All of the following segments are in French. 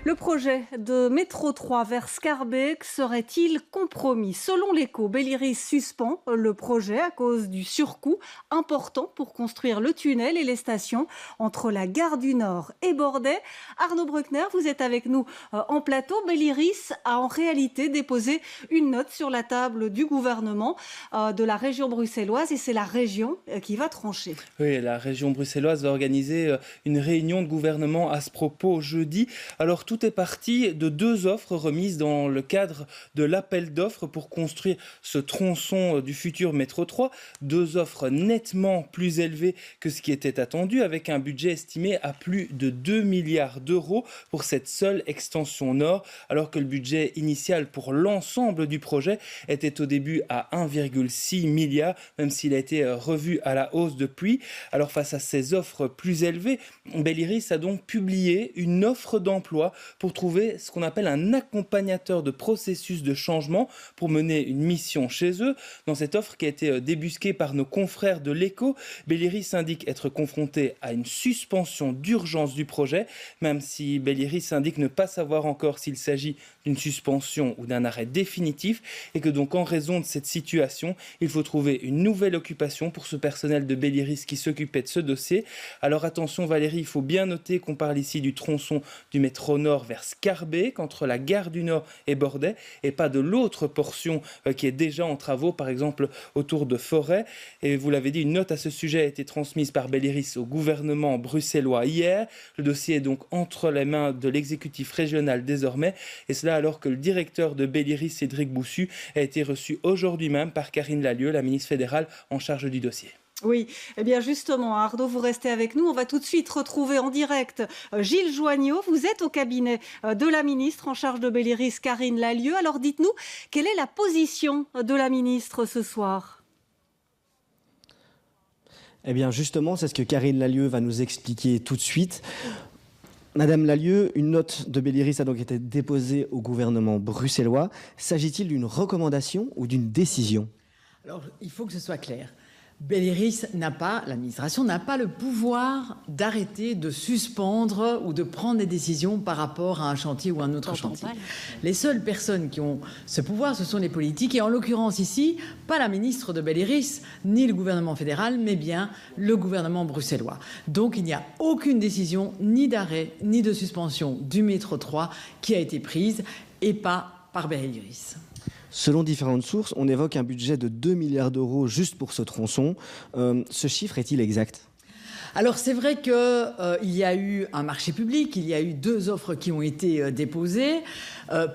Le projet de métro 3 vers Scarbeck serait-il compromis? Selon l'Écho, Belliris suspend le projet à cause du surcoût important pour construire le tunnel et les stations entre la gare du Nord et Bordet. Arnaud Bruckner, vous êtes avec nous en plateau. Belliris a en réalité déposé une note sur la table du gouvernement de la région bruxelloise et c'est la région qui va trancher. Oui, la région bruxelloise va organiser une réunion de gouvernement à ce propos jeudi. Alors tout est parti de deux offres remises dans le cadre de l'appel d'offres pour construire ce tronçon du futur métro 3. Deux offres nettement plus élevées que ce qui était attendu, avec un budget estimé à plus de 2 milliards d'euros pour cette seule extension nord, alors que le budget initial pour l'ensemble du projet était au début à 1,6 milliard, même s'il a été revu à la hausse depuis. Alors face à ces offres plus élevées, Belliris a donc publié une offre d'emploi pour trouver ce qu'on appelle un accompagnateur de processus de changement pour mener une mission chez eux. Dans cette offre qui a été débusquée par nos confrères de l'Écho, Belliris indique être confronté à une suspension d'urgence du projet, même si Belliris indique ne pas savoir encore s'il s'agit d'une suspension ou d'un arrêt définitif, et que donc en raison de cette situation, il faut trouver une nouvelle occupation pour ce personnel de Belliris qui s'occupait de ce dossier. Alors attention Valérie, il faut bien noter qu'on parle ici du tronçon du métro Nord vers Scarbeck, entre la gare du Nord et Bordet, et pas de l'autre portion qui est déjà en travaux, par exemple autour de Forêt. Et vous l'avez dit, une note à ce sujet a été transmise par Belliris au gouvernement bruxellois hier. Le dossier est donc entre les mains de l'exécutif régional désormais, et cela alors que le directeur de Belliris, Cédric Boussu, a été reçu aujourd'hui même par Karine Lallieu, la ministre fédérale en charge du dossier. Oui, eh bien justement, Arnaud, vous restez avec nous. On va tout de suite retrouver en direct Gilles Joignot. Vous êtes au cabinet de la ministre en charge de Belliris, Karine Lallieu. Alors dites-nous, quelle est la position de la ministre ce soir ? Eh bien justement, c'est ce que Karine Lallieu va nous expliquer tout de suite. Madame Lallieu, une note de Belliris a donc été déposée au gouvernement bruxellois. S'agit-il d'une recommandation ou d'une décision ? Alors, il faut que ce soit clair. Belliris l'administration n'a pas le pouvoir d'arrêter, de suspendre ou de prendre des décisions par rapport à un chantier ou un autre chantier. Les seules personnes qui ont ce pouvoir, ce sont les politiques, et en l'occurrence ici, pas la ministre de Belliris, ni le gouvernement fédéral, mais bien le gouvernement bruxellois. Donc il n'y a aucune décision, ni d'arrêt, ni de suspension du métro 3 qui a été prise, et pas par Belliris. Selon différentes sources, on évoque un budget de 2 milliards d'euros juste pour ce tronçon. Ce chiffre est-il exact ? Alors c'est vrai qu'il y a eu un marché public, il y a eu 2 offres qui ont été déposées.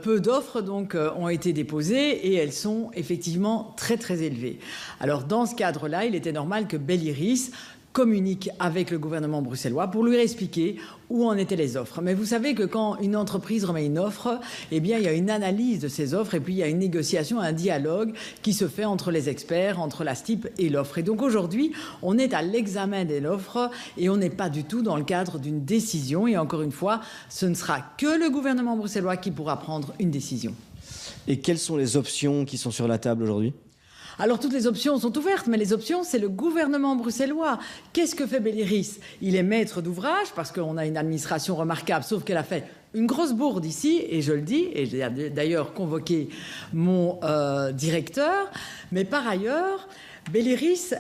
Peu d'offres donc ont été déposées et elles sont effectivement très très élevées. Alors dans ce cadre-là, il était normal que Belliris communique avec le gouvernement bruxellois pour lui expliquer où en étaient les offres. Mais vous savez que quand une entreprise remet une offre, eh bien, il y a une analyse de ces offres et puis il y a une négociation, un dialogue qui se fait entre les experts, entre la STIP et l'offre. Et donc aujourd'hui, on est à l'examen de l'offre et on n'est pas du tout dans le cadre d'une décision. Et encore une fois, ce ne sera que le gouvernement bruxellois qui pourra prendre une décision. Et quelles sont les options qui sont sur la table aujourd'hui ? Alors toutes les options sont ouvertes, mais les options, c'est le gouvernement bruxellois. Qu'est-ce que fait Belliris ? Il est maître d'ouvrage, parce qu'on a une administration remarquable, sauf qu'elle a fait une grosse bourde ici, et je le dis, et j'ai d'ailleurs convoqué mon directeur. Mais par ailleurs, Belliris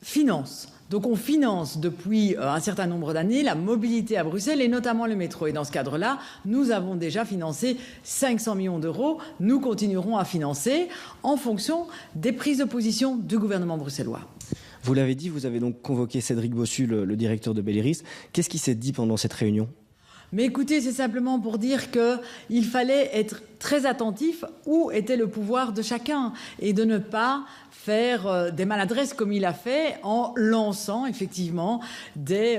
finance. Donc on finance depuis un certain nombre d'années la mobilité à Bruxelles et notamment le métro. Et dans ce cadre-là, nous avons déjà financé 500 millions d'euros. Nous continuerons à financer en fonction des prises de position du gouvernement bruxellois. Vous l'avez dit, vous avez donc convoqué Cédric Boussu, le directeur de Belliris. Qu'est-ce qui s'est dit pendant cette réunion ? Mais écoutez, c'est simplement pour dire qu'il fallait être très attentif où était le pouvoir de chacun et de ne pas faire des maladresses comme il a fait en lançant effectivement des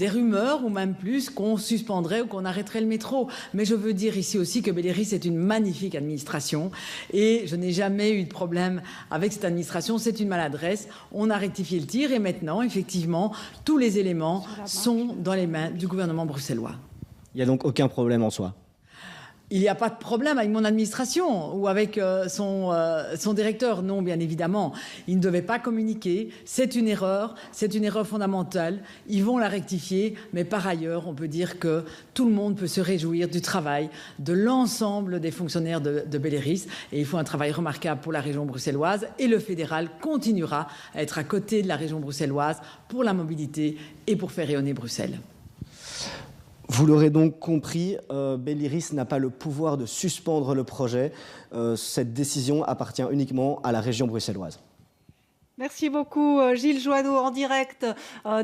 rumeurs ou même plus qu'on suspendrait ou qu'on arrêterait le métro. Mais je veux dire ici aussi que Belliris est une magnifique administration et je n'ai jamais eu de problème avec cette administration. C'est une maladresse. On a rectifié le tir et maintenant, effectivement, tous les éléments sont dans les mains du gouvernement bruxellois. Il n'y a donc aucun problème en soi ? il n'y a pas de problème avec mon administration ou avec son directeur. Non, bien évidemment, ils ne devaient pas communiquer. C'est une erreur fondamentale. Ils vont la rectifier, mais par ailleurs, on peut dire que tout le monde peut se réjouir du travail de l'ensemble des fonctionnaires de Belléris. Et ils font un travail remarquable pour la région bruxelloise. Et le fédéral continuera à être à côté de la région bruxelloise pour la mobilité et pour faire rayonner Bruxelles. Vous l'aurez donc compris, Belléris n'a pas le pouvoir de suspendre le projet. Cette décision appartient uniquement à la région bruxelloise. Merci beaucoup Gilles Joanneau en direct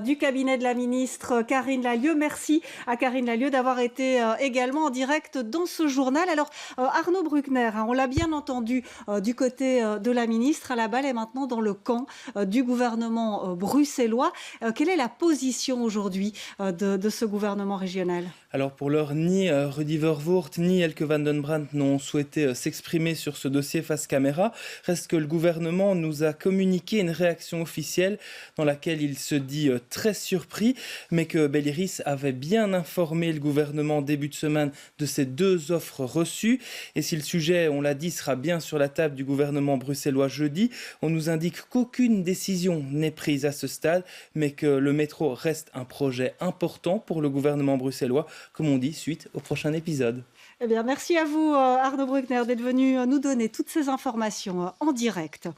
du cabinet de la ministre Karine Lallieu. Merci à Karine Lallieu d'avoir été également en direct dans ce journal. Alors Arnaud Bruckner, on l'a bien entendu du côté de la ministre, la balle est maintenant dans le camp du gouvernement bruxellois. Quelle est la position aujourd'hui de ce gouvernement régional ? Alors pour l'heure, ni Rudy Vervoort ni Elke van den Brandt n'ont souhaité s'exprimer sur ce dossier face caméra. Reste que le gouvernement nous a communiqué une réaction officielle dans laquelle il se dit très surpris, mais que Belléris avait bien informé le gouvernement début de semaine de ces 2 offres reçues. Et si le sujet, on l'a dit, sera bien sur la table du gouvernement bruxellois jeudi, on nous indique qu'aucune décision n'est prise à ce stade, mais que le métro reste un projet important pour le gouvernement bruxellois, comme on dit, suite au prochain épisode. Eh bien, merci à vous Arnaud Bruckner d'être venu nous donner toutes ces informations en direct.